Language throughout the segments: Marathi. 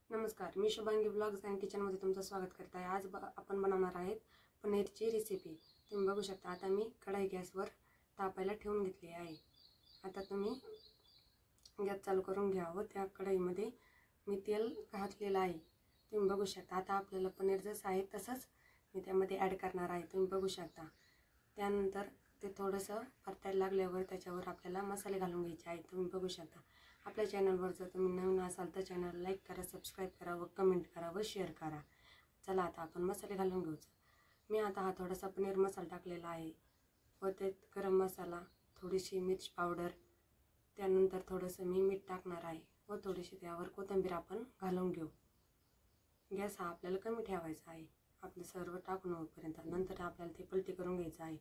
नमस्कार, मी शुभांगी ब्लॉग्स अँड किचनमध्ये तुमचं स्वागत करत आहे। आज आपण बनवणार आहेत पनीरची रेसिपी। तुम्ही बघू शकता, आता मी कढई गॅसवर तापायला ठेवून घेतली आहे। आता तुम्ही गॅस चालू करून घ्या व त्या कढईमध्ये मी तेल घातलेलं आहे। तुम्ही बघू शकता, आता आपल्याला पनीर जसं आहे तसंच मी त्यामध्ये ॲड करणार आहे। तुम्ही बघू शकता, त्यानंतर ते थोडंसं परतायला लागल्यावर त्याच्यावर आपल्याला मसाले घालून घ्यायचे आहेत। तुम्ही बघू शकता, आपल्या चॅनलवर जर तुम्ही नवीन असाल तर चॅनल लाईक करा, सबस्क्राईब करा व कमेंट करा व शेअर करा। चला आता आपण मसाले घालून घेऊ। मी आता हा थोडासा पनीर मसाला टाकलेला आहे व ते गरम मसाला, थोडीशी मिर्च पावडर, त्यानंतर थोडंसं मी मीठ टाकणार आहे व थोडीशी त्यावर कोथिंबीर आपण घालून घेऊ। गॅस हा आपल्याला कमी ठेवायचा आहे आपलं सर्व टाकून होईपर्यंत। नंतर आपल्याला ते पलटी करून घ्यायचं आहे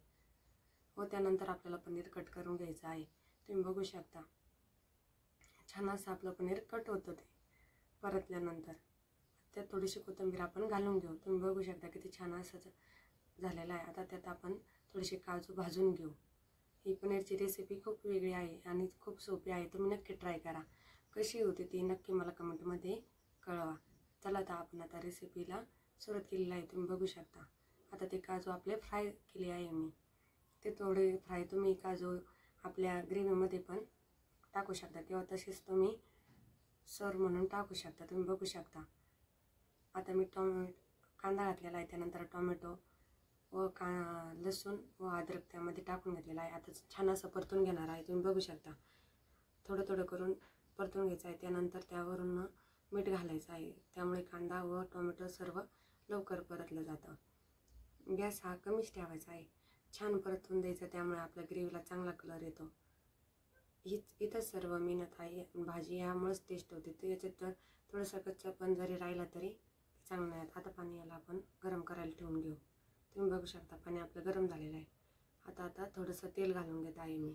व त्यानंतर आपल्याला पनीर कट करून घ्यायचं आहे। तुम्ही बघू शकता, छान असं आपलं पनीर कट होतं ते परतल्यानंतर। त्यात थोडीशी कोथिंबीर आपण घालून घेऊ। तुम्ही बघू शकता किती छान असं झालेलं आहे। आता त्यात आपण थोडेसे काजू भाजून घेऊ। ही पनीरची रेसिपी खूप वेगळी आहे आणि खूप सोपी आहे। तुम्ही नक्की ट्राय करा। कशी होती ती नक्की मला कमेंटमध्ये कळवा। चला आता आपण आता रेसिपीला सुरुवात केलेली आहे। तुम्ही बघू शकता, आता ते काजू आपले फ्राय केले आहे मी। ते थोडे फ्राय तुम्ही काजू आपल्या ग्रेव्हीमध्ये पण टाकू शकता किंवा तसेच तुम्ही सर्व म्हणून टाकू शकता। तुम्ही बघू शकता, आता मी कांदा घातलेला आहे, त्यानंतर टोमॅटो व लसूण व अद्रक त्यामध्ये टाकून घेतलेला आहे। आता छान असं परतून घेणार आहे। तुम्ही बघू शकता, थोडं थोडं करून परतून घ्यायचं आहे। त्यानंतर त्यावरून मीठ घालायचं आहे, त्यामुळे कांदा व टोमॅटो सर्व लवकर परतलं जातं। गॅस हा कमीच ठेवायचा आहे, छान परतून द्यायचं, त्यामुळे आपल्या ग्रेव्हीला चांगला कलर येतो। इथं सर्व मेहनत आहे, भाजी यामुळेच टेस्ट होते। तर याच्यात जर थोडंसं कच्चा पण जरी राहिला तरी चांगलं नाही। आता पाणी याला आपण गरम करायला ठेवून घेऊ। तुम्ही बघू शकता, पाणी आपलं गरम झालेलं आहे। आता थोडंसं तेल घालून घेत आहे मी।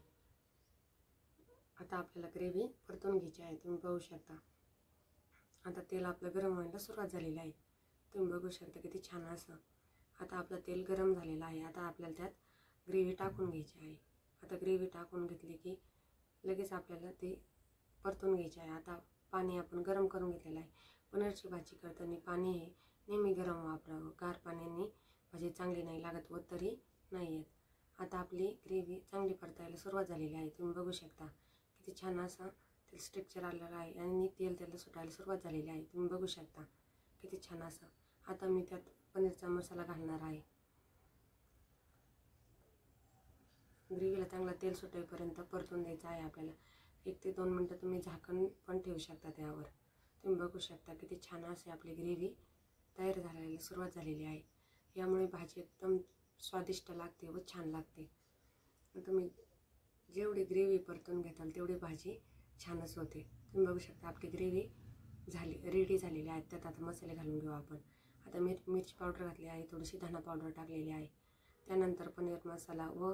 आता आपल्याला ग्रेव्ही परतून घ्यायची आहे। तुम्ही बघू शकता, आता तेल आपलं गरम व्हायला सुरुवात झालेली आहे। तुम्ही बघू शकता किती छान असं आता आपलं तेल गरम झालेलं आहे। आता आपल्याला त्यात ग्रेव्ही टाकून घ्यायची आहे। आता ग्रेव्ही टाकून घेतली की लगेच आपल्याला ते परतून घ्यायचे आहे। आता पाणी आपण गरम करून घेतलेलं आहे। पनीरची भाजी करताना पाणी हे नेहमी गरम वापरावं, गार पाण्याने भाजी चांगली नाही लागत व तरी नाही येत। आता आपली ग्रेव्ही चांगली परतायला सुरुवात झालेली आहे। तुम्ही बघू शकता किती छान असं तेल स्ट्रक्चर आलेलं आहे आणि तेल त्याला सुटायला सुरुवात झालेली आहे। तुम्ही बघू शकता किती छान असं। आता मी त्यात पनीरचा मसाला घालणार आहे। ग्रेव्हीला चांगला तेल सुटेपर्यंत परतून द्यायचं आहे आपल्याला। 1 ते 2 मिनटं तुम्ही झाकण पण ठेवू शकता त्यावर। तुम्ही बघू शकता किती छान अशी आपली ग्रेव्ही तयार झालेली सुरुवात झालेली आहे। यामुळे भाजी एकदम स्वादिष्ट लागते व छान लागते। तुम्ही जेवढी ग्रेव्ही परतून घेताल तेवढी भाजी छानच होते। तुम्ही बघू शकता आपली ग्रेव्ही रेडी झालेली आहे। त्यात आता मसाले घालून घेऊ आपण। आता मिरची पावडर घातली आहे, थोडीशी धना पावडर टाकलेली आहे, त्यानंतर पनीर मसाला व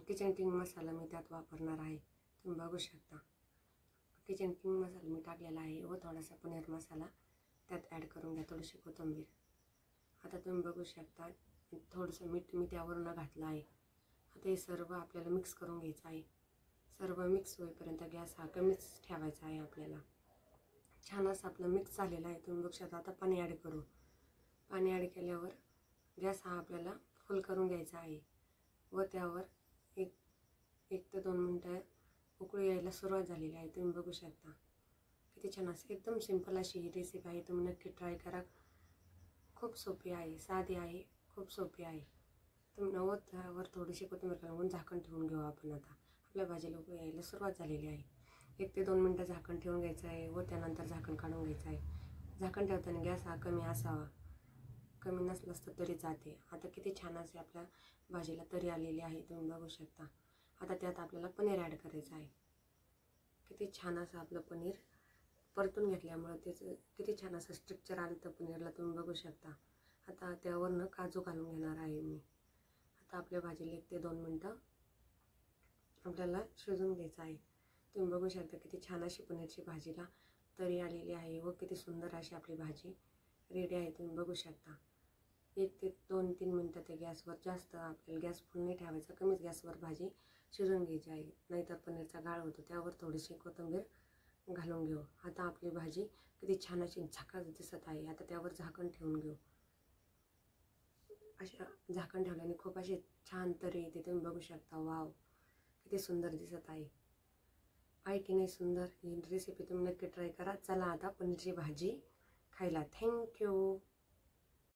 किचन किंग मसाला मी त्यात वापरणार आहे। तुम्ही बघू शकता, किचन किंग मसाला मी टाकलेला आहे व थोडासा पनीर मसाला त्यात ॲड करून घ्या, थोडीशी कोथिंबीर। आता तुम्ही बघू शकता थोडंसं मीठ मी त्यावरून घातलं आहे। आता हे सर्व आपल्याला मिक्स करून घ्यायचं आहे। सर्व मिक्स होईपर्यंत गॅस हा कमीच ठेवायचा आहे आपल्याला। छान असं आपलं मिक्स झालेलं आहे। तुम्ही बघू शकता, आता पाणी ॲड करू। पाणी ॲड केल्यावर गॅस हा आपल्याला फुल करून घ्यायचा आहे व त्यावर 1 ते 2 मिनटं उकळी यायला सुरुवात झालेली आहे। तुम्ही बघू शकता किती छान असं एकदम सिंपल अशी ही रेसिपी आहे। तुम्ही नक्की ट्राय करा। खूप सोपी आहे, साधी आहे, खूप सोपी आहे। तुम्ही त्यावर थोडीशी कोथिंबीर घालून झाकण ठेवून घेऊ आपण। आता आपल्या भाजीला उकळी यायला सुरुवात झालेली आहे। 1 ते 2 मिनटं झाकण ठेवून घ्यायचं आहे व त्यानंतर झाकण काढून घ्यायचं आहे। झाकण ठेवताना गॅस हा कमी असावा, कमी नसलास तर तरी जाते। आता किती छान असे आपल्या भाजीला तरी आलेली आहे। तुम्ही बघू शकता, आता त्यात आपल्याला पनीर ॲड करायचं आहे। किती छान असं आपलं पनीर परतून घेतल्यामुळे त्याचं किती छान असं स्ट्रक्चर आलं तर पनीरला। तुम्ही बघू शकता, आता त्यावरनं काजू घालून घेणार आहे मी। आता आपल्या भाजीला 1 ते 2 मिनटं आपल्याला शिजवून घ्यायचं आहे। तुम्ही बघू शकता किती छान अशी पनीरची भाजीला तरी आलेली आहे व किती सुंदर अशी आपली भाजी रेडी आहे। तुम्ही बघू शकता 1 ते 2-3 मिनटं ते गॅसवर, जास्त आपल्याला गॅस फुल नाही ठेवायचा, कमीच गॅसवर भाजी शिजवून घ्यायची आहे, नाहीतर पनीरचा गाळ होतो। त्यावर थोडीशी कोथिंबीर घालून घेऊ. आता आपली भाजी किती छान अशी झकास दिसत आहे. आता त्यावर झाकण ठेवून घेऊ. अशा झाकण ठेवल्याने खूप अशी छान तरी येते. तुम्ही बघू शकता. वाव, किती सुंदर दिसत आहे. आहे की नाही सुंदर? ही रेसिपी तुम्ही नक्की ट्राय करा. चला आता पनीरची भाजी खायला. थँक्यू.